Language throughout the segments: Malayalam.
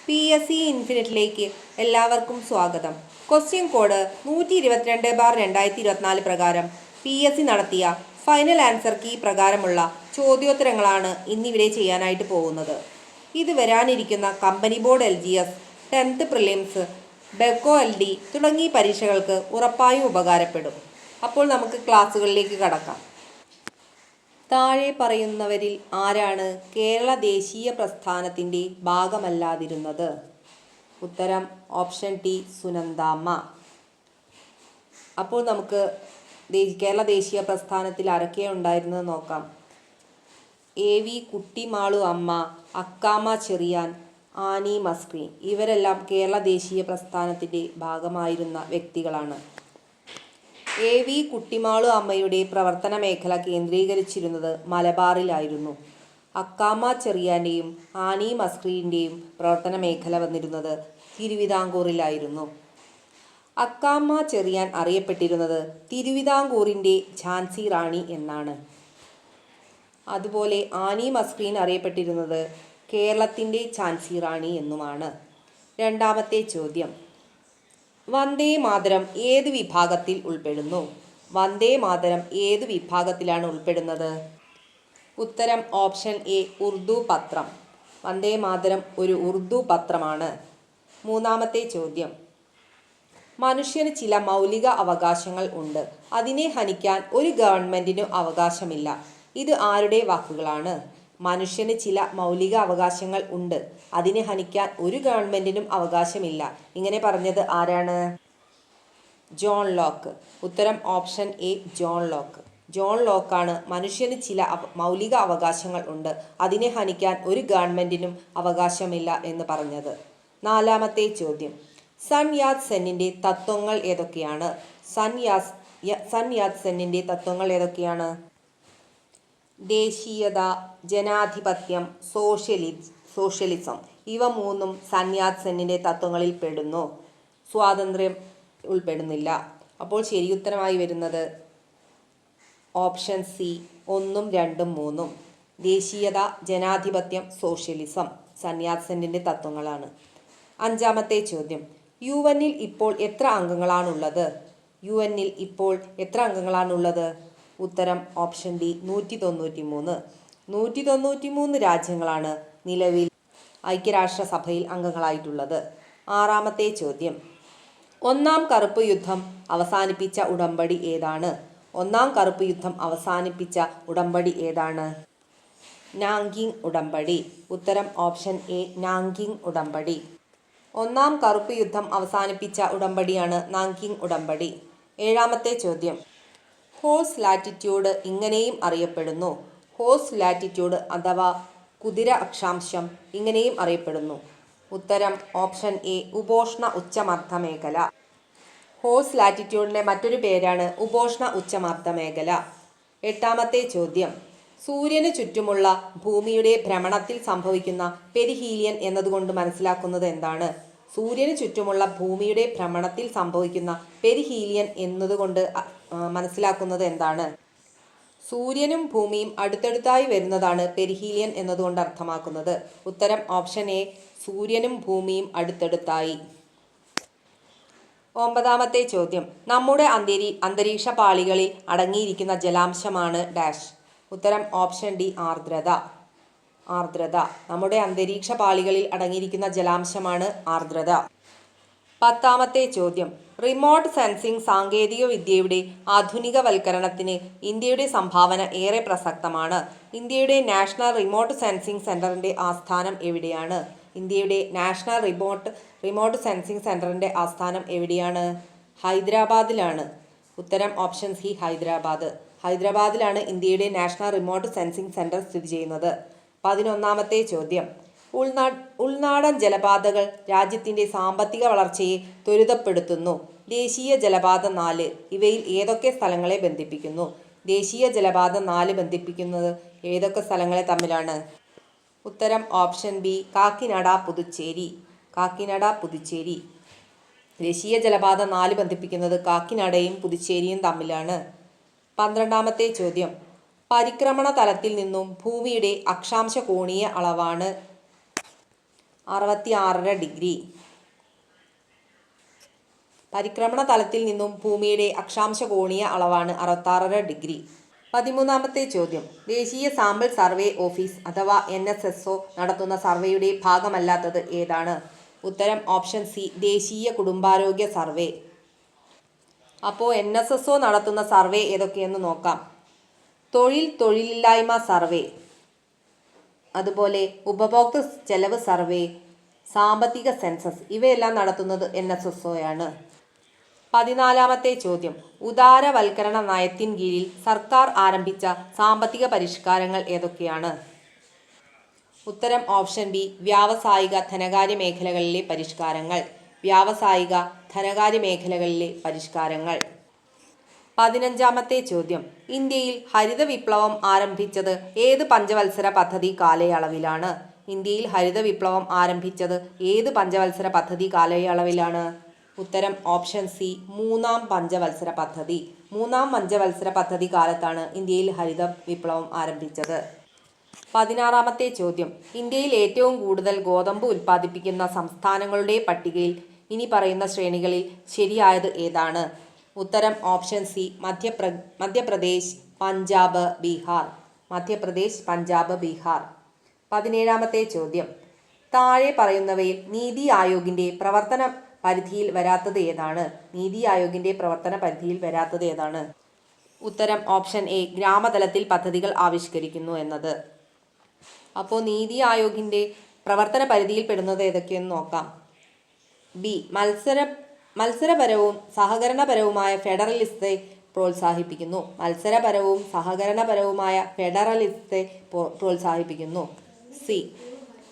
PSC ഇൻഫിനിറ്റിലേക്ക് എല്ലാവർക്കും സ്വാഗതം. ക്വസ്റ്റ്യൻ കോഡ് 122/2024 പ്രകാരം PSC നടത്തിയ ഫൈനൽ ആൻസർ കീ പ്രകാരമുള്ള ചോദ്യോത്തരങ്ങളാണ് ഇന്നിവിടെ ചെയ്യാനായിട്ട് പോകുന്നത്. ഇത് വരാനിരിക്കുന്ന company board LGS, 10th prelims, ബെക്കോ LD തുടങ്ങിയ പരീക്ഷകൾക്ക് ഉറപ്പായും ഉപകാരപ്പെടും. അപ്പോൾ നമുക്ക് ക്ലാസ്സുകളിലേക്ക് കടക്കാം. താഴെ പറയുന്നവരിൽ ആരാണ് കേരള ദേശീയ പ്രസ്ഥാനത്തിൻ്റെ ഭാഗമല്ലാതിരുന്നത്? ഉത്തരം ഓപ്ഷൻ ടി, സുനന്ദാമ്മ. അപ്പോൾ നമുക്ക് കേരള ദേശീയ പ്രസ്ഥാനത്തിൽ ആരൊക്കെയാണ് ഉണ്ടായിരുന്നത് നോക്കാം. AV കുട്ടിമാളു അമ്മ, അക്കാമ ചെറിയാൻ, ആനി മസ്ക്രീൻ ഇവരെല്ലാം കേരള ദേശീയ പ്രസ്ഥാനത്തിൻ്റെ ഭാഗമായിരുന്ന വ്യക്തികളാണ്. AV കുട്ടിമാളു അമ്മയുടെ പ്രവർത്തന മേഖല കേന്ദ്രീകരിച്ചിരുന്നത് മലബാറിലായിരുന്നു. അക്കാമ ചെറിയാൻ്റെയും ആനി മസ്ക്രീൻ്റെയും പ്രവർത്തന മേഖല വന്നിരുന്നത് തിരുവിതാംകൂറിലായിരുന്നു. അക്കാമ ചെറിയാൻ അറിയപ്പെട്ടിരുന്നത് തിരുവിതാംകൂറിൻ്റെ ഝാൻസി റാണി എന്നാണ്. അതുപോലെ ആനി മസ്ക്രീൻ അറിയപ്പെട്ടിരുന്നത് കേരളത്തിൻ്റെ ഝാൻസി റാണി എന്നുമാണ്. രണ്ടാമത്തെ ചോദ്യം, വന്ദേ മാതരം ഏത് വിഭാഗത്തിൽ ഉൾപ്പെടുന്നു? വന്ദേ മാതരം ഏത് വിഭാഗത്തിലാണ് ഉൾപ്പെടുന്നത്? ഉത്തരം ഓപ്ഷൻ എ, ഉറുദു പത്രം. വന്ദേ മാതരം ഒരു ഉറുദു പത്രമാണ്. മൂന്നാമത്തെ ചോദ്യം, മനുഷ്യന് ചില മൗലിക അവകാശങ്ങൾ ഉണ്ട്, അതിനെ ഹനിക്കാൻ ഒരു ഗവൺമെൻറ്റിനും അവകാശമില്ല. ഇത് ആരുടെ വാക്കുകളാണ്? മനുഷ്യന് ചില മൗലിക അവകാശങ്ങൾ ഉണ്ട്, അതിനെ ഹനിക്കാൻ ഒരു ഗവൺമെൻറ്റിനും അവകാശമില്ല. ഇങ്ങനെ പറഞ്ഞത് ആരാണ്? John Locke. ഉത്തരം option A, John Locke. John ലോക്കാണ് മനുഷ്യന് ചില മൗലിക അവകാശങ്ങൾ ഉണ്ട്, അതിനെ ഹനിക്കാൻ ഒരു ഗവൺമെൻറ്റിനും അവകാശമില്ല എന്ന് പറഞ്ഞത്. നാലാമത്തെ ചോദ്യം, സൺ യാത് സെന്നിൻ്റെ തത്വങ്ങൾ ഏതൊക്കെയാണ്? സൺ യാത് സെന്നിൻ്റെ തത്വങ്ങൾ ഏതൊക്കെയാണ്? ദേശീയത, ജനാധിപത്യം, സോഷ്യലിസം ഇവ മൂന്നും സൺ യാത് സെന്നിൻ്റെ തത്വങ്ങളിൽ പെടുന്നു. സ്വാതന്ത്ര്യം ഉൾപ്പെടുന്നില്ല. അപ്പോൾ ശരിയുത്തരമായി വരുന്നത് ഓപ്ഷൻ സി, 1, 2, 3. ദേശീയത, ജനാധിപത്യം, സോഷ്യലിസം സൺ യാത് സെന്നിൻ്റെ തത്വങ്ങളാണ്. അഞ്ചാമത്തെ ചോദ്യം, UN-ൽ ഇപ്പോൾ എത്ര അംഗങ്ങളാണുള്ളത്? UN-ൽ ഇപ്പോൾ എത്ര അംഗങ്ങളാണുള്ളത്? ഉത്തരം ഓപ്ഷൻ ഡി, 193. 193 രാജ്യങ്ങളാണ് നിലവിൽ ഐക്യരാഷ്ട്രസഭയിൽ അംഗങ്ങളായിട്ടുള്ളത്. ആറാമത്തെ ചോദ്യം, ഒന്നാം കറുപ്പ് യുദ്ധം അവസാനിപ്പിച്ച ഉടമ്പടി ഏതാണ്? ഒന്നാം കറുപ്പ് യുദ്ധം അവസാനിപ്പിച്ച ഉടമ്പടി ഏതാണ്? നാങ്കിങ് ഉടമ്പടി. ഉത്തരം ഓപ്ഷൻ എ, നാങ്കിങ് ഉടമ്പടി. ഒന്നാം കറുപ്പ് യുദ്ധം അവസാനിപ്പിച്ച ഉടമ്പടിയാണ് നാങ്കിങ് ഉടമ്പടി. ഏഴാമത്തെ ചോദ്യം, ഹോഴ്സ് ലാറ്റിറ്റ്യൂഡ് ഇങ്ങനെയും അറിയപ്പെടുന്നു. ഹോഴ്സ് ലാറ്റിറ്റ്യൂഡ് അഥവാ കുതിര അക്ഷാംശം ഇങ്ങനെയും അറിയപ്പെടുന്നു. ഉത്തരം ഓപ്ഷൻ എ, ഉപോഷ്ണ ഉച്ചമർദ്ദ മേഖല. ഹോഴ്സ് ലാറ്റിറ്റ്യൂഡിൻ്റെ മറ്റൊരു പേരാണ് ഉപോഷ്ണ ഉച്ചമർദ്ദ മേഖല. എട്ടാമത്തെ ചോദ്യം, സൂര്യന് ചുറ്റുമുള്ള ഭൂമിയുടെ ഭ്രമണത്തിൽ സംഭവിക്കുന്ന പെരിഹീലിയൻ എന്നതുകൊണ്ട് മനസ്സിലാക്കുന്നത് എന്താണ്? സൂര്യന് ചുറ്റുമുള്ള ഭൂമിയുടെ ഭ്രമണത്തിൽ സംഭവിക്കുന്ന പെരിഹീലിയൻ എന്നതുകൊണ്ട് മനസ്സിലാക്കുന്നത് എന്താണ്? സൂര്യനും ഭൂമിയും അടുത്തടുത്തായി വരുന്നതാണ് പെരിഹീലിയൻ എന്നതുകൊണ്ട് അർത്ഥമാക്കുന്നത്. ഉത്തരം ഓപ്ഷൻ എ, സൂര്യനും ഭൂമിയും അടുത്തടുത്തായി. ഒമ്പതാമത്തെ ചോദ്യം, നമ്മുടെ അന്തരീക്ഷ പാളികളിൽ അടങ്ങിയിരിക്കുന്ന ജലാംശമാണ് ഡാഷ്. ഉത്തരം ഓപ്ഷൻ ഡി, ആർദ്രത. നമ്മുടെ അന്തരീക്ഷ പാളികളിൽ അടങ്ങിയിരിക്കുന്ന ജലാംശമാണ് ആർദ്രത. പത്താമത്തെ ചോദ്യം, റിമോട്ട് സെൻസിംഗ് സാങ്കേതിക വിദ്യയുടെ ആധുനികവൽക്കരണത്തിന് ഇന്ത്യയുടെ സംഭാവന ഏറെ പ്രസക്തമാണ്. ഇന്ത്യയുടെ നാഷണൽ റിമോട്ട് സെൻസിംഗ് സെൻ്ററിൻ്റെ ആസ്ഥാനം എവിടെയാണ്? ഇന്ത്യയുടെ നാഷണൽ റിമോട്ട് സെൻസിംഗ് സെൻ്ററിൻ്റെ ആസ്ഥാനം എവിടെയാണ്? ഹൈദരാബാദിലാണ്. ഉത്തരം ഓപ്ഷൻ സി, ഹൈദരാബാദ്. ഹൈദരാബാദിലാണ് ഇന്ത്യയുടെ നാഷണൽ റിമോട്ട് സെൻസിംഗ് സെൻ്റർ സ്ഥിതി ചെയ്യുന്നത്. 11ാമത്തെ ചോദ്യം, ഉൾനാടൻ ജലപാതകൾ രാജ്യത്തിൻ്റെ സാമ്പത്തിക വളർച്ചയെ ത്വരിതപ്പെടുത്തുന്നു. ദേശീയ ജലപാത 4 ഇവയിൽ ഏതൊക്കെ സ്ഥലങ്ങളെ ബന്ധിപ്പിക്കുന്നു? ദേശീയ ജലപാത 4 ബന്ധിപ്പിക്കുന്നത് ഏതൊക്കെ സ്ഥലങ്ങളെ തമ്മിലാണ്? ഉത്തരം ഓപ്ഷൻ ബി, കാക്കിനഡ, പുതുച്ചേരി. ദേശീയ ജലപാത 4 ബന്ധിപ്പിക്കുന്നത് കാക്കിനഡയും പുതുച്ചേരിയും തമ്മിലാണ്. 12ാമത്തെ ചോദ്യം, പരിക്രമണ തലത്തിൽ നിന്നും ഭൂമിയുടെ അക്ഷാംശ കോണീയ അളവാണ് 66.5 പരിക്രമണ തലത്തിൽ നിന്നും ഭൂമിയുടെ അക്ഷാംശ കോണീയ അളവാണ് 66.5. 13-ാമത്തെ ചോദ്യം. ദേശീയ സാമ്പിൾ സർവേ ഓഫീസ് അഥവാ NSSO നടത്തുന്ന സർവേയുടെ ഭാഗമല്ലാത്തത് ഏതാണ്? ഉത്തരം ഓപ്ഷൻ സി, ദേശീയ കുടുംബാരോഗ്യ സർവേ. അപ്പോൾ NSSO നടത്തുന്ന സർവേ ഏതൊക്കെയെന്ന് നോക്കാം. തൊഴിലില്ലായ്മ സർവേ, അതുപോലെ ഉപഭോക്തൃ ചെലവ് സർവേ, സാമ്പത്തിക സെൻസസ്, ഇവയെല്ലാം നടത്തുന്നത് NSSO ആണ്. 14-ാമത്തെ ചോദ്യം. ഉദാരവൽക്കരണ നയത്തിൻ കീഴിൽ സർക്കാർ ആരംഭിച്ച സാമ്പത്തിക പരിഷ്കാരങ്ങൾ ഏതൊക്കെയാണ്? ഉത്തരം ഓപ്ഷൻ ബി, വ്യാവസായിക ധനകാര്യ മേഖലകളിലെ പരിഷ്കാരങ്ങൾ. വ്യാവസായിക ധനകാര്യ മേഖലകളിലെ പരിഷ്കാരങ്ങൾ. 15-ാമത്തെ ചോദ്യം. ഇന്ത്യയിൽ ഹരിത വിപ്ലവം ആരംഭിച്ചത് ഏത് പഞ്ചവത്സര പദ്ധതി കാലയളവിലാണ്? ഇന്ത്യയിൽ ഹരിത വിപ്ലവം ആരംഭിച്ചത് ഏത് പഞ്ചവത്സര പദ്ധതി കാലയളവിലാണ്? ഉത്തരം ഓപ്ഷൻ സി, 3-ാം പഞ്ചവത്സര പദ്ധതി. 3-ാം പഞ്ചവത്സര പദ്ധതി കാലത്താണ് ഇന്ത്യയിൽ ഹരിത വിപ്ലവം ആരംഭിച്ചത്. 16-ാമത്തെ ചോദ്യം. ഇന്ത്യയിൽ ഏറ്റവും കൂടുതൽ ഗോതമ്പ് ഉൽപ്പാദിപ്പിക്കുന്ന സംസ്ഥാനങ്ങളുടെ പട്ടികയിൽ ഇനി പറയുന്ന ശ്രേണികളിൽ ശരിയായത് ഏതാണ്? ഉത്തരം ഓപ്ഷൻ സി, മധ്യപ്രദേശ്, പഞ്ചാബ്, ബീഹാർ. മധ്യപ്രദേശ്, പഞ്ചാബ്, ബീഹാർ. 17-ാമത്തെ ചോദ്യം. താഴെ പറയുന്നവയിൽ നീതി ആയോഗിൻ്റെ പ്രവർത്തന പരിധിയിൽ വരാത്തത് ഏതാണ്? നീതി ആയോഗിൻ്റെ പ്രവർത്തന പരിധിയിൽ വരാത്തത് ഏതാണ്? ഉത്തരം ഓപ്ഷൻ എ, ഗ്രാമതലത്തിൽ പദ്ധതികൾ ആവിഷ്കരിക്കുന്നു എന്നത്. അപ്പോൾ നീതി ആയോഗിൻ്റെ പ്രവർത്തന പരിധിയിൽ പെടുന്നത് ഏതൊക്കെയെന്ന് നോക്കാം. ബി, മത്സരപരവും സഹകരണപരവുമായ ഫെഡറലിസത്തെ പ്രോത്സാഹിപ്പിക്കുന്നു. മത്സരപരവും സഹകരണപരവുമായ ഫെഡറലിസത്തെ പ്രോത്സാഹിപ്പിക്കുന്നു. സി,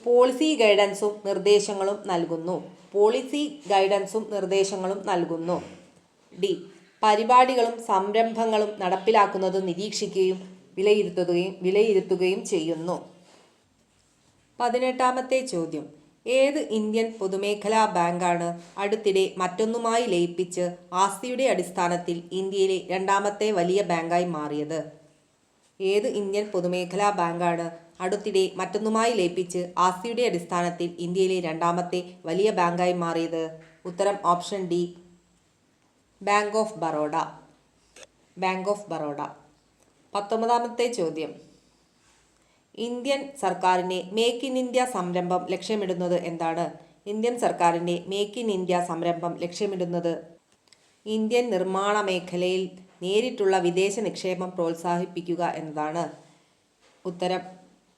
പോളിസി ഗൈഡൻസും നിർദ്ദേശങ്ങളും നൽകുന്നു. പോളിസി ഗൈഡൻസും നിർദ്ദേശങ്ങളും നൽകുന്നു. ഡി, പരിപാടികളും സംരംഭങ്ങളും നടപ്പിലാക്കുന്നത് നിരീക്ഷിക്കുകയും വിലയിരുത്തുകയും ചെയ്യുന്നു. 18-ാമത്തെ ചോദ്യം. ഏത് ഇന്ത്യൻ പൊതുമേഖലാ ബാങ്കാണ് അടുത്തിടെ മറ്റൊന്നുമായി ലയിപ്പിച്ച് ആസ്തിയുടെ അടിസ്ഥാനത്തിൽ ഇന്ത്യയിലെ രണ്ടാമത്തെ വലിയ ബാങ്കായി മാറിയത്? ഏത് ഇന്ത്യൻ പൊതുമേഖലാ ബാങ്കാണ് അടുത്തിടെ മറ്റൊന്നുമായി ലയിപ്പിച്ച് ആസ്തിയുടെ അടിസ്ഥാനത്തിൽ ഇന്ത്യയിലെ രണ്ടാമത്തെ വലിയ ബാങ്കായി മാറിയത്? ഉത്തരം option D, bank of Baroda. Bank of Baroda. 19-ാമത്തെ ചോദ്യം. ഇന്ത്യൻ സർക്കാരിൻ്റെ മേക്ക് ഇൻ ഇന്ത്യ സംരംഭം ലക്ഷ്യമിടുന്നത് എന്താണ്? ഇന്ത്യൻ സർക്കാരിൻ്റെ മേക്ക് ഇൻ ഇന്ത്യ സംരംഭം ലക്ഷ്യമിടുന്നത് ഇന്ത്യൻ നിർമ്മാണ മേഖലയിൽ നേരിട്ടുള്ള വിദേശ നിക്ഷേപം പ്രോത്സാഹിപ്പിക്കുക എന്നതാണ്. ഉത്തരം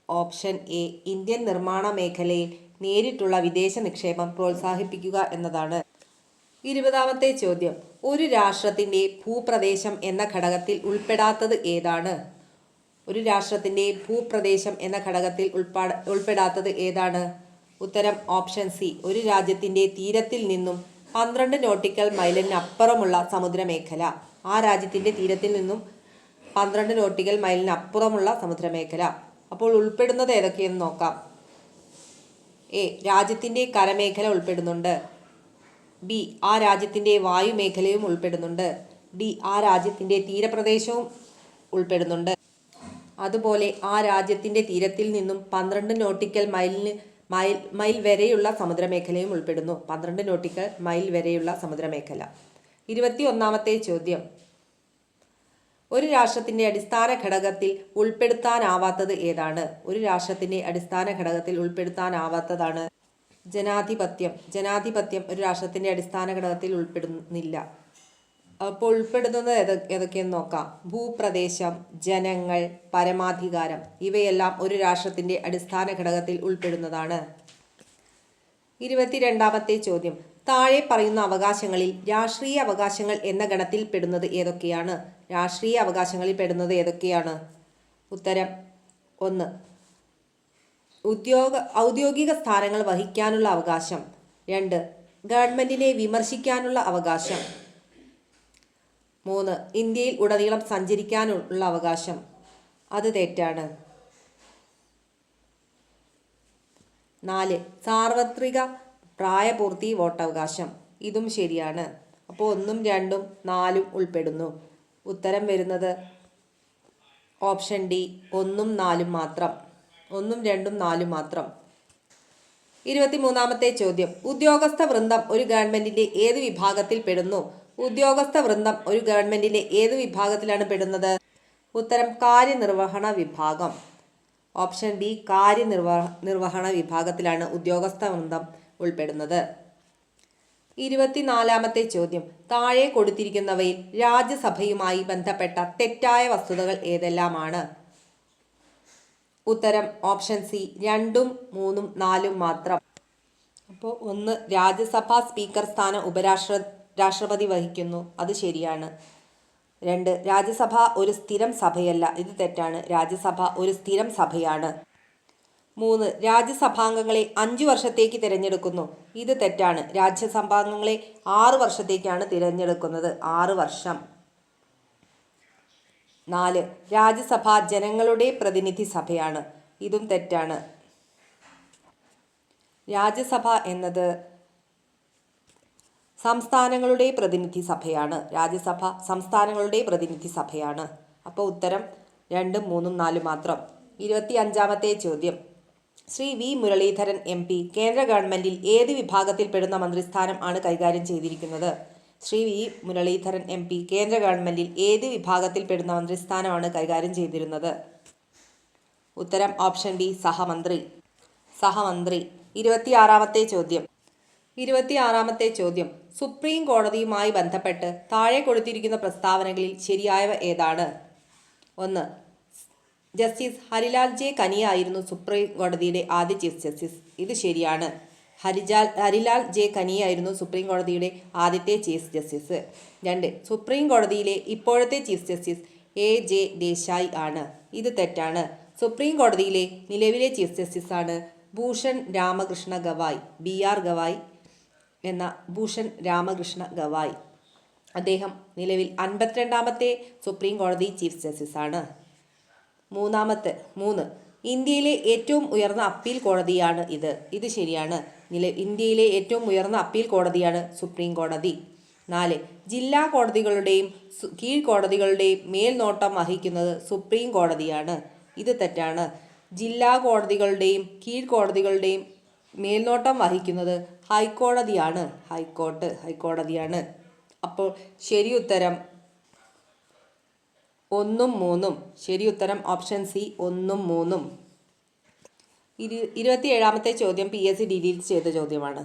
ഓപ്ഷൻ എ, ഇന്ത്യൻ നിർമ്മാണ മേഖലയിൽ നേരിട്ടുള്ള വിദേശ നിക്ഷേപം പ്രോത്സാഹിപ്പിക്കുക എന്നതാണ്. 20-ാമത്തെ ചോദ്യം. ഒരു രാഷ്ട്രത്തിൻ്റെ ഭൂപ്രദേശം എന്ന ഘടകത്തിൽ ഉൾപ്പെടാത്തത് ഏതാണ്? ഒരു രാഷ്ട്രത്തിൻ്റെ ഭൂപ്രദേശം എന്ന ഘടകത്തിൽ ഉൾപ്പെടാത്തത് ഏതാണ്? ഉത്തരം ഓപ്ഷൻ സി, ഒരു രാജ്യത്തിൻ്റെ തീരത്തിൽ നിന്നും 12 നോട്ടിക്കൽ മൈലിനപ്പുറമുള്ള സമുദ്രമേഖല. ആ രാജ്യത്തിൻ്റെ തീരത്തിൽ നിന്നും 12 നോട്ടിക്കൽ മൈലിനപ്പുറമുള്ള സമുദ്രമേഖല. അപ്പോൾ ഉൾപ്പെടുന്നത് ഏതൊക്കെയെന്ന് നോക്കാം. എ, രാജ്യത്തിൻ്റെ കരമേഖല ഉൾപ്പെടുന്നുണ്ട്. ബി, ആ രാജ്യത്തിൻ്റെ വായുമേഖലയും ഉൾപ്പെടുന്നുണ്ട്. ഡി, ആ രാജ്യത്തിൻ്റെ തീരപ്രദേശവും ഉൾപ്പെടുന്നുണ്ട്. അതുപോലെ ആ രാജ്യത്തിൻ്റെ തീരത്തിൽ നിന്നും 12 നോട്ടിക്കൽ മൈൽ വരെയുള്ള സമുദ്രമേഖലയും ഉൾപ്പെടുന്നു. 12 നോട്ടിക്കൽ മൈൽ വരെയുള്ള സമുദ്രമേഖല. 21-ാമത്തെ ചോദ്യം. ഒരു രാഷ്ട്രത്തിൻ്റെ അടിസ്ഥാന ഘടകത്തിൽ ഉൾപ്പെടുത്താനാവാത്തത് ഏതാണ്? ഒരു രാഷ്ട്രത്തിൻ്റെ അടിസ്ഥാന ഘടകത്തിൽ ഉൾപ്പെടുത്താനാവാത്തതാണ് ജനാധിപത്യം. ജനാധിപത്യം ഒരു രാഷ്ട്രത്തിൻ്റെ അടിസ്ഥാന ഘടകത്തിൽ ഉൾപ്പെടുന്നില്ല. അപ്പോൾ ഉൾപ്പെടുന്നത് ഏതൊക്കെയെന്ന് നോക്കാം. ഭൂപ്രദേശം, ജനങ്ങൾ, പരമാധികാരം, ഇവയെല്ലാം ഒരു രാഷ്ട്രത്തിൻ്റെ അടിസ്ഥാന ഘടകത്തിൽ ഉൾപ്പെടുന്നതാണ്. 22-ാമത്തെ ചോദ്യം. താഴെ പറയുന്ന അവകാശങ്ങളിൽ രാഷ്ട്രീയ അവകാശങ്ങൾ എന്ന ഗണത്തിൽ പെടുന്നത് ഏതൊക്കെയാണ്? രാഷ്ട്രീയ അവകാശങ്ങളിൽ പെടുന്നത് ഏതൊക്കെയാണ്? ഉത്തരം 1, ഔദ്യോഗിക സ്ഥാനങ്ങൾ വഹിക്കാനുള്ള അവകാശം. 2, ഗവൺമെൻറ്റിനെ വിമർശിക്കാനുള്ള അവകാശം. 3, ഇന്ത്യയിൽ ഉടനീളം സഞ്ചരിക്കാനുള്ള അവകാശം. അത് തെറ്റാണ്. 4, സാർവത്രിക പ്രായപൂർത്തി വോട്ടവകാശം. ഇതും ശരിയാണ്. അപ്പോൾ 1, 2, 4 ഉൾപ്പെടുന്നു. ഉത്തരം വരുന്നത് ഓപ്ഷൻ ഡി, 1, 4 മാത്രം. 1, 2, 4 മാത്രം. 23-ാമത്തെ ചോദ്യം. ഉദ്യോഗസ്ഥ വൃന്ദം ഒരു ഗവൺമെന്റിന്റെ ഏത് വിഭാഗത്തിൽ പെടുന്നു? ഉദ്യോഗസ്ഥ വൃന്ദം ഒരു ഗവൺമെന്റിന്റെ ഏത് വിഭാഗത്തിലാണ് പെടുന്നത്? ഉത്തരം കാര്യനിർവഹണ വിഭാഗം. ഓപ്ഷൻ ബി കാര്യനിർവഹണ വിഭാഗത്തിലാണ് ഉദ്യോഗസ്ഥ വൃന്ദം ഉൾപ്പെടുന്നത്. 24-ാമത്തെ ചോദ്യം. താഴെ കൊടുത്തിരിക്കുന്നവയിൽ രാജ്യസഭയുമായി ബന്ധപ്പെട്ട തെറ്റായ വസ്തുതകൾ ഏതെല്ലാമാണ്? ഉത്തരം ഓപ്ഷൻ സി 2, 3, 4 മാത്രം. അപ്പോൾ 1, രാജ്യസഭാ സ്പീക്കർ സ്ഥാനം രാഷ്ട്രപതി വഹിക്കുന്നു, അത് ശരിയാണ്. 2, രാജ്യസഭ ഒരു സ്ഥിരം സഭയല്ല, ഇത് തെറ്റാണ്. രാജ്യസഭ ഒരു സ്ഥിരം സഭയാണ്. 3, രാജ്യസഭാംഗങ്ങളെ 5 വർഷത്തേക്ക് തിരഞ്ഞെടുക്കുന്നു, ഇത് തെറ്റാണ്. രാജ്യസഭാംഗങ്ങളെ 6 വർഷത്തേക്കാണ് തിരഞ്ഞെടുക്കുന്നത്, 6 വർഷം. 4, രാജ്യസഭ ജനങ്ങളുടെ പ്രതിനിധി സഭയാണ്, ഇതും തെറ്റാണ്. രാജ്യസഭ എന്നത് സംസ്ഥാനങ്ങളുടെ പ്രതിനിധി സഭയാണ്. രാജ്യസഭ സംസ്ഥാനങ്ങളുടെ പ്രതിനിധി സഭയാണ്. അപ്പോൾ ഉത്തരം 2, 3, 4 മാത്രം. 25-ാമത്തെ ചോദ്യം. ശ്രീ വി മുരളീധരൻ MP കേന്ദ്ര ഗവൺമെന്റിൽ ഏത് വിഭാഗത്തിൽപ്പെടുന്ന മന്ത്രിസ്ഥാനം ആണ് കൈകാര്യം ചെയ്തിരിക്കുന്നത്? ശ്രീ വി മുരളീധരൻ MP കേന്ദ്ര ഗവൺമെന്റിൽ ഏത് വിഭാഗത്തിൽപ്പെടുന്ന മന്ത്രിസ്ഥാനമാണ് കൈകാര്യം ചെയ്തിരുന്നത്? ഉത്തരം ഓപ്ഷൻ ബി സഹമന്ത്രി. 26-ാമത്തെ ചോദ്യം. 26-ാമത്തെ ചോദ്യം. സുപ്രീം കോടതിയുമായി ബന്ധപ്പെട്ട് താഴെ കൊടുത്തിരിക്കുന്ന പ്രസ്താവനകളിൽ ശരിയായവ ഏതാണ്? 1, ജസ്റ്റിസ് ഹരിലാൽ ജെ കനിയ ആയിരുന്നു സുപ്രീം കോടതിയുടെ ആദ്യ ചീഫ് ജസ്റ്റിസ്, ഇത് ശരിയാണ്. ഹരിലാൽ ജെ കനിയ ആയിരുന്നു സുപ്രീം കോടതിയുടെ ആദ്യത്തെ ചീഫ് ജസ്റ്റിസ്. 2, സുപ്രീം കോടതിയിലെ ഇപ്പോഴത്തെ ചീഫ് ജസ്റ്റിസ് AJ ദേശായി ആണ്, ഇത് തെറ്റാണ്. സുപ്രീം കോടതിയിലെ നിലവിലെ ചീഫ് ജസ്റ്റിസാണ് ഭൂഷൺ രാമകൃഷ്ണ ഗവായ്, BR ഗവായ് എന്ന ഭൂഷൺ രാമകൃഷ്ണ ഗവായ്. അദ്ദേഹം നിലവിൽ 52-ാമത്തെ സുപ്രീം കോടതി ചീഫ് ജസ്റ്റിസാണ്. 3, ഇന്ത്യയിലെ ഏറ്റവും ഉയർന്ന അപ്പീൽ കോടതിയാണ് ഇത് ശരിയാണ്. ഇന്ത്യയിലെ ഏറ്റവും ഉയർന്ന അപ്പീൽ കോടതിയാണ് സുപ്രീം കോടതി. 4, ജില്ലാ കോടതികളുടെയും കീഴ്ക്കോടതികളുടെയും മേൽനോട്ടം വഹിക്കുന്നത് സുപ്രീം കോടതിയാണ്, ഇത് തെറ്റാണ്. ജില്ലാ കോടതികളുടെയും കീഴ്ക്കോടതികളുടെയും മേൽനോട്ടം വഹിക്കുന്നത് ഹൈക്കോടതിയാണ്, ഹൈക്കോടതിയാണ്. അപ്പോൾ ശരി ഉത്തരം 1, 3. ശരി ഉത്തരം ഓപ്ഷൻ സി 1, 3. 27-ാമത്തെ ചോദ്യം PSC ഡിലീറ്റ് ചെയ്ത ചോദ്യമാണ്.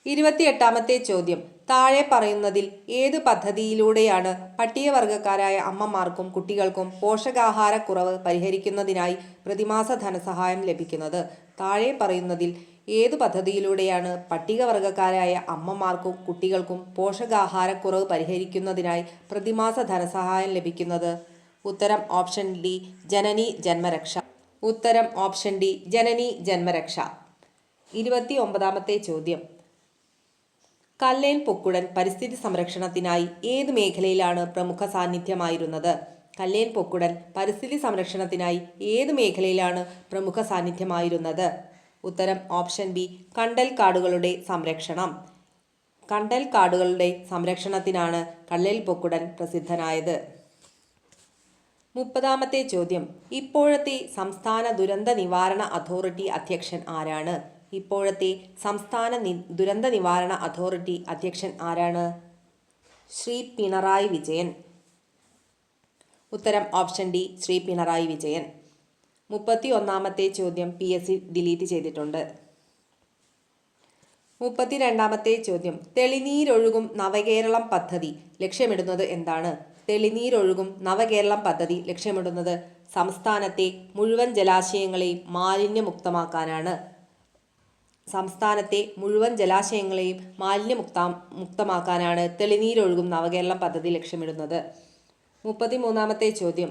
28-ാമത്തെ ചോദ്യം. താഴെ പറയുന്നതിൽ ഏത് പദ്ധതിയിലൂടെയാണ് പട്ടികവർഗക്കാരായ അമ്മമാർക്കും കുട്ടികൾക്കും പോഷകാഹാരക്കുറവ് പരിഹരിക്കുന്നതിനായി പ്രതിമാസ ധനസഹായം ലഭിക്കുന്നത്? താഴെ പറയുന്നതിൽ ഏത് പദ്ധതിയിലൂടെയാണ് പട്ടികവർഗക്കാരായ അമ്മമാർക്കും കുട്ടികൾക്കും പോഷകാഹാരക്കുറവ് പരിഹരിക്കുന്നതിനായി പ്രതിമാസ ധനസഹായം ലഭിക്കുന്നത്? ഉത്തരം ഓപ്ഷൻ ഡി ജനനി ജന്മരക്ഷ. ഉത്തരം ഓപ്ഷൻ ഡി ജനനി ജന്മരക്ഷ. 29-ാമത്തെ ചോദ്യം. കല്ലേൻ പൊക്കുടൻ പരിസ്ഥിതി സംരക്ഷണത്തിനായി ഏത് മേഖലയിലാണ് പ്രമുഖ സാന്നിധ്യമായിരുന്നത്? കല്ലേൻ പൊക്കുടൻ പരിസ്ഥിതി സംരക്ഷണത്തിനായി ഏത് മേഖലയിലാണ് പ്രമുഖ സാന്നിധ്യമായിരുന്നത്? ഉത്തരം ഓപ്ഷൻ ബി കണ്ടൽ കാടുകളുടെ സംരക്ഷണം. കണ്ടൽ കാടുകളുടെ സംരക്ഷണത്തിനാണ് കല്ലേൻ പൊക്കുടൻ പ്രസിദ്ധനായത്. 30-ാമത്തെ ചോദ്യം. ഇപ്പോഴത്തെ സംസ്ഥാന ദുരന്ത നിവാരണ അതോറിറ്റി അധ്യക്ഷൻ ആരാണ്? ഇപ്പോഴത്തെ സംസ്ഥാന ദുരന്ത നിവാരണ അതോറിറ്റി അധ്യക്ഷൻ ആരാണ്? ശ്രീ പിണറായി വിജയൻ. ഉത്തരം ഓപ്ഷൻ ഡി ശ്രീ പിണറായി വിജയൻ. 31-ാമത്തെ ചോദ്യം PSC ഡിലീറ്റ് ചെയ്തിട്ടുണ്ട്. 32-ാമത്തെ ചോദ്യം. തെളിനീരൊഴുകും നവകേരളം പദ്ധതി ലക്ഷ്യമിടുന്നത് എന്താണ്? തെളിനീരൊഴുകും നവകേരളം പദ്ധതി ലക്ഷ്യമിടുന്നത് സംസ്ഥാനത്തെ മുഴുവൻ ജലാശയങ്ങളെയും മാലിന്യമുക്തമാക്കാനാണ്. സംസ്ഥാനത്തെ മുഴുവൻ ജലാശയങ്ങളെയും മാലിന്യമുക്തമാക്കാനാണ് തെളിനീരൊഴുകും നവകേരളം പദ്ധതി ലക്ഷ്യമിടുന്നത്. 33-ാമത്തെ ചോദ്യം.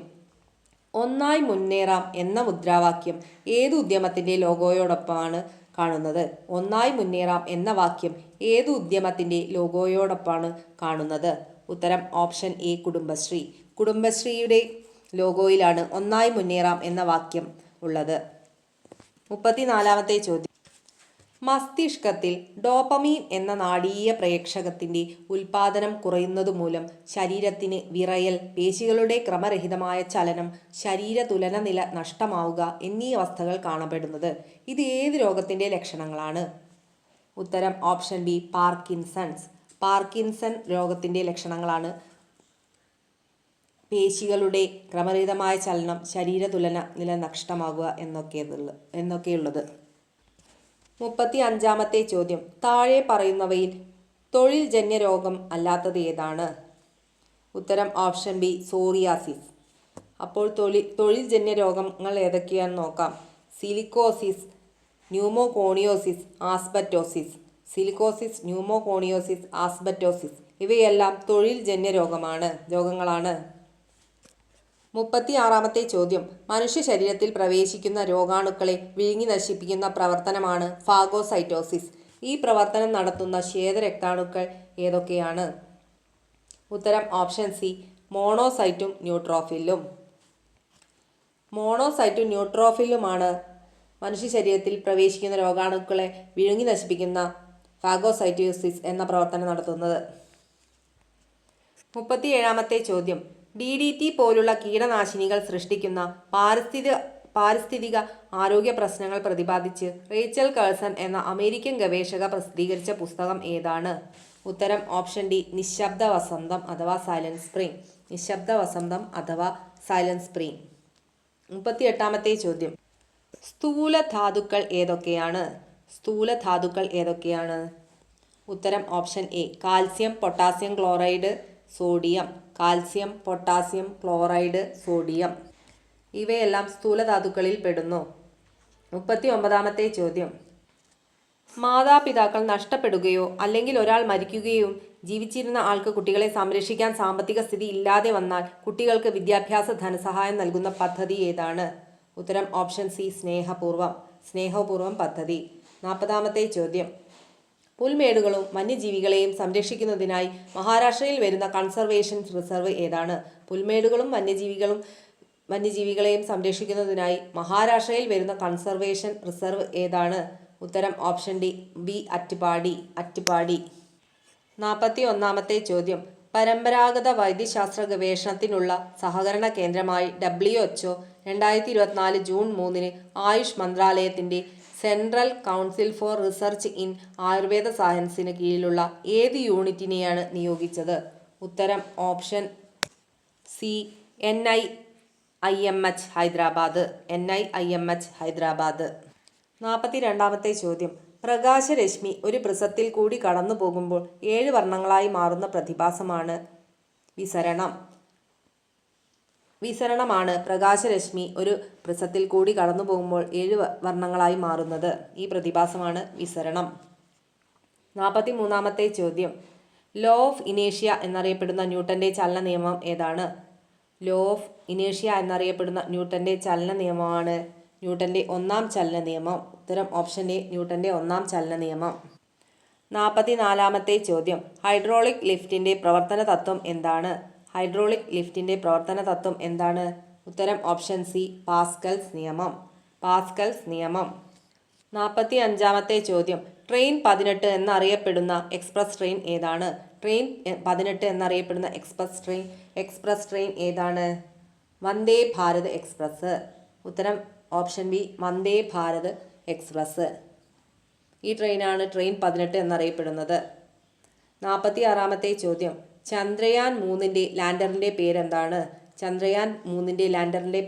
ഒന്നായി മുന്നേറാം എന്ന മുദ്രാവാക്യം ഏത് ഉദ്യമത്തിൻ്റെ ലോഗോയോടൊപ്പമാണ് കാണുന്നത്? ഒന്നായി മുന്നേറാം എന്ന വാക്യം ഏത് ഉദ്യമത്തിൻ്റെ ലോഗോയോടൊപ്പമാണ് കാണുന്നത്? ഉത്തരം ഓപ്ഷൻ എ കുടുംബശ്രീ. കുടുംബശ്രീയുടെ ലോഗോയിലാണ് ഒന്നായി മുന്നേറാം എന്ന വാക്യം ഉള്ളത്. 34-ാമത്തെ ചോദ്യം. മസ്തിഷ്കത്തിൽ ഡോപ്പമീൻ എന്ന നാഡീയ പ്രേക്ഷകത്തിൻ്റെ ഉൽപാദനം കുറയുന്നതുമൂലം ശരീരത്തിന് വിറയൽ, പേശികളുടെ ക്രമരഹിതമായ ചലനം, ശരീരതുലന നില നഷ്ടമാവുക എന്നീ അവസ്ഥകൾ കാണപ്പെടുന്നത്. ഇത് ഏത് രോഗത്തിൻ്റെ ലക്ഷണങ്ങളാണ്? ഉത്തരം ഓപ്ഷൻ ബി പാർക്കിൻസൺസ്. പാർക്കിൻസൺ രോഗത്തിൻ്റെ ലക്ഷണങ്ങളാണ് പേശികളുടെ ക്രമരഹിതമായ ചലനം, ശരീരതുലന നില നഷ്ടമാകുക എന്നൊക്കെയുള്ളത്. 35-ാമത്തെ ചോദ്യം. താഴെ പറയുന്നവയിൽ തൊഴിൽജന്യ രോഗം അല്ലാത്തത് ഏതാണ്? ഉത്തരം ഓപ്ഷൻ ബി സോറിയാസിസ്. അപ്പോൾ തൊഴിൽജന്യ രോഗങ്ങൾ ഏതൊക്കെയാണെന്ന് നോക്കാം. Silicosis, pneumoconiosis, asbestosis. Silicosis, pneumoconiosis, asbestosis ഇവയെല്ലാം തൊഴിൽജന്യ രോഗങ്ങളാണ്. 36-ാമത്തെ ചോദ്യം. മനുഷ്യ ശരീരത്തിൽ പ്രവേശിക്കുന്ന രോഗാണുക്കളെ വിഴുങ്ങി നശിപ്പിക്കുന്ന പ്രവർത്തനമാണ് ഫാഗോസൈറ്റോസിസ്. ഈ പ്രവർത്തനം നടത്തുന്ന ശ്വേതരക്താണുക്കൾ ഏതൊക്കെയാണ്? ഉത്തരം ഓപ്ഷൻ സി മോണോസൈറ്റും ന്യൂട്രോഫിലും. മോണോസൈറ്റും ന്യൂട്രോഫിലുമാണ് മനുഷ്യ ശരീരത്തിൽ പ്രവേശിക്കുന്ന രോഗാണുക്കളെ വിഴുങ്ങി നശിപ്പിക്കുന്ന ഫാഗോസൈറ്റോസിസ് എന്ന പ്രവർത്തനം നടത്തുന്നത്. 37-ാമത്തെ ചോദ്യം. DDT പോലുള്ള കീടനാശിനികൾ സൃഷ്ടിക്കുന്ന പാരിസ്ഥിതിക ആരോഗ്യ പ്രശ്നങ്ങൾ പ്രതിപാദിച്ച് റേച്ചൽ കേഴ്സൺ എന്ന അമേരിക്കൻ ഗവേഷക പ്രസിദ്ധീകരിച്ച പുസ്തകം ഏതാണ്? ഉത്തരം ഓപ്ഷൻ ഡി നിശബ്ദ വസന്തം അഥവാ സൈലന്റ് സ്പ്രിംഗ്. നിശബ്ദ വസന്തം അഥവാ സൈലന്റ് സ്പ്രിംഗ്. 38-ാമത്തെ ചോദ്യം. സ്ഥൂലധാതുക്കൾ ഏതൊക്കെയാണ്? ഉത്തരം option A calcium, potassium chloride, sodium. Calcium, potassium chloride, sodium ഇവയെല്ലാം സ്ഥൂലധാതുക്കളിൽ പെടുന്നു. 39-ാമത്തെ ചോദ്യം. മാതാപിതാക്കൾ നഷ്ടപ്പെടുകയോ അല്ലെങ്കിൽ ഒരാൾ മരിക്കുകയും ജീവിച്ചിരുന്ന ആൾക്ക് കുട്ടികളെ സംരക്ഷിക്കാൻ സാമ്പത്തിക സ്ഥിതി ഇല്ലാതെ വന്നാൽ കുട്ടികൾക്ക് വിദ്യാഭ്യാസ ധനസഹായം നൽകുന്ന പദ്ധതി ഏതാണ്? ഉത്തരം ഓപ്ഷൻ സി സ്നേഹപൂർവം പദ്ധതി. 40-ാമത്തെ ചോദ്യം. പുൽമേടുകളും വന്യജീവികളെയും സംരക്ഷിക്കുന്നതിനായി മഹാരാഷ്ട്രയിൽ വരുന്ന കൺസർവേഷൻ റിസർവ് ഏതാണ്? പുൽമേടുകളും വന്യജീവികളെയും സംരക്ഷിക്കുന്നതിനായി മഹാരാഷ്ട്രയിൽ വരുന്ന കൺസർവേഷൻ റിസർവ് ഏതാണ്? ഉത്തരം ഓപ്ഷൻ ഡി ബി അറ്റ്പാടി. 41-ാമത്തെ ചോദ്യം. പരമ്പരാഗത വൈദ്യശാസ്ത്ര ഗവേഷണത്തിനുള്ള സഹകരണ കേന്ദ്രമായി WHO 2024 ജൂൺ 3-ന് ആയുഷ് മന്ത്രാലയത്തിൻ്റെ central council for research in Ayurveda സയൻസിന് കീഴിലുള്ള ഏത് യൂണിറ്റിനെയാണ് നിയോഗിച്ചത്? ഉത്തരം ഓപ്ഷൻ സി NIIMH ഹൈദരാബാദ്. 42-ാമത്തെ ചോദ്യം. പ്രകാശരശ്മി ഒരു പ്രിസത്തിൽ കൂടി കടന്നു പോകുമ്പോൾ 7 വർണ്ണങ്ങളായി മാറുന്ന പ്രതിഭാസമാണ് വിസരണമാണ്. പ്രകാശരശ്മി ഒരു പ്രിസത്തിൽ കൂടി കടന്നു പോകുമ്പോൾ 7 വർണ്ണങ്ങളായി മാറുന്നത്. ഈ പ്രതിഭാസമാണ് വിസരണം. 43-ാമത്തെ ചോദ്യം. ലോ ഓഫ് ഇനേഷ്യ എന്നറിയപ്പെടുന്ന ന്യൂട്ടന്റെ ചലന നിയമം ഏതാണ്? ലോ ഓഫ് ഇനേഷ്യ എന്നറിയപ്പെടുന്ന ന്യൂട്ടന്റെ ചലന നിയമമാണ് ന്യൂട്ടന്റെ 1-ാം ചലന നിയമം. ഉത്തരം ഓപ്ഷൻ എ ന്യൂട്ടന്റെ 1-ാം ചലന നിയമം. 44-ാമത്തെ ചോദ്യം. ഹൈഡ്രോളിക് ലിഫ്റ്റിന്റെ പ്രവർത്തന തത്വം എന്താണ്? ഉത്തരം ഓപ്ഷൻ സി പാസ്കൽസ് നിയമം. 45-ാമത്തെ ചോദ്യം. ട്രെയിൻ 18 എന്നറിയപ്പെടുന്ന എക്സ്പ്രസ് ട്രെയിൻ ഏതാണ്? എക്സ്പ്രസ് ട്രെയിൻ ഏതാണ്? വന്ദേ ഭാരത് എക്സ്പ്രസ്. ഉത്തരം option B Vande Bharat express. ഈ ട്രെയിനാണ് ട്രെയിൻ 18 എന്നറിയപ്പെടുന്നത്. 46-ാമത്തെ ചോദ്യം. ചന്ദ്രയാൻ 3-ന്റെ ലാൻഡറിൻ്റെ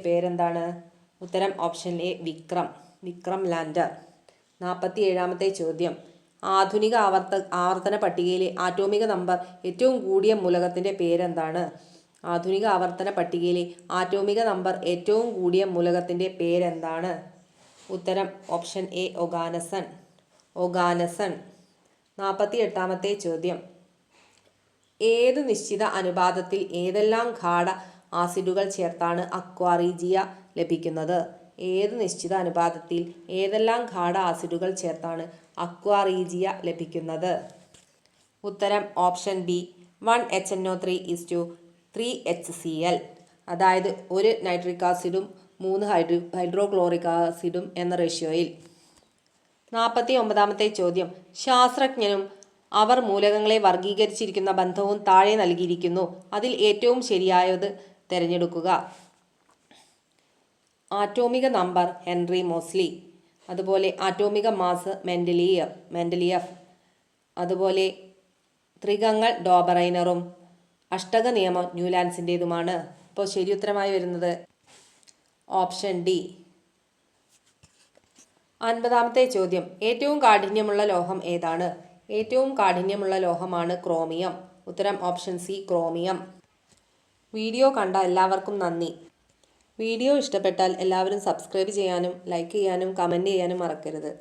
പേരെന്താണ്? ഉത്തരം ഓപ്ഷൻ എ വിക്രം ലാൻഡർ. 47-ാമത്തെ ചോദ്യം. ആധുനിക ആവർത്തന പട്ടികയിലെ ആറ്റോമിക നമ്പർ ഏറ്റവും കൂടിയ മൂലകത്തിൻ്റെ പേരെന്താണ്? ആധുനിക ആവർത്തന പട്ടികയിലെ ആറ്റോമിക നമ്പർ ഏറ്റവും കൂടിയ മൂലകത്തിൻ്റെ പേരെന്താണ്? ഉത്തരം ഓപ്ഷൻ എ ഓഗാനസൺ. 48-ാമത്തെ ചോദ്യം. ഏത് നിശ്ചിത അനുപാതത്തിൽ ഏതെല്ലാം ഘാട ആസിഡുകൾ ചേർത്താണ് അക്വാറീജിയ ലഭിക്കുന്നത്? ഉത്തരം ഓപ്ഷൻ ബി 1HNO3:3HCl. അതായത് 1 നൈട്രിക് ആസിഡും 3 ഹൈഡ്രോക്ലോറിക് ആസിഡും എന്ന റേഷ്യോയിൽ. 49-ാമത്തെ ചോദ്യം. ശാസ്ത്രജ്ഞനും അവർ മൂലകങ്ങളെ വർഗീകരിച്ചിരിക്കുന്ന ബന്ധവും താഴെ നൽകിയിരിക്കുന്നു. അതിൽ ഏറ്റവും ശരിയായത് തിരഞ്ഞെടുക്കുക. ആറ്റോമിക നമ്പർ ഹെൻറി മോസ്ലി. അതുപോലെ ആറ്റോമിക മാസ് മെൻഡലിയഫ്. അതുപോലെ ത്രികങ്ങൾ ഡോബറൈനറും അഷ്ടക നിയമം ന്യൂലാൻഡ്സിൻ്റേതുമാണ്. അപ്പോൾ ശരി ഉത്തരമായി വരുന്നത് ഓപ്ഷൻ ഡി. 50-ാമത്തെ ചോദ്യം. ഏറ്റവും കാഠിന്യമുള്ള ലോഹം ഏതാണ്? ഏറ്റവും കാഠിന്യമുള്ള ലോഹമാണ് ക്രോമിയം. ഉത്തരം ഓപ്ഷൻ സി, ക്രോമിയം. വീഡിയോ കണ്ട എല്ലാവർക്കും നന്ദി. വീഡിയോ ഇഷ്ടപ്പെട്ടാൽ എല്ലാവരും സബ്സ്ക്രൈബ് ചെയ്യാനും ലൈക്ക് ചെയ്യാനും കമൻറ്റ് ചെയ്യാനും മറക്കരുത്.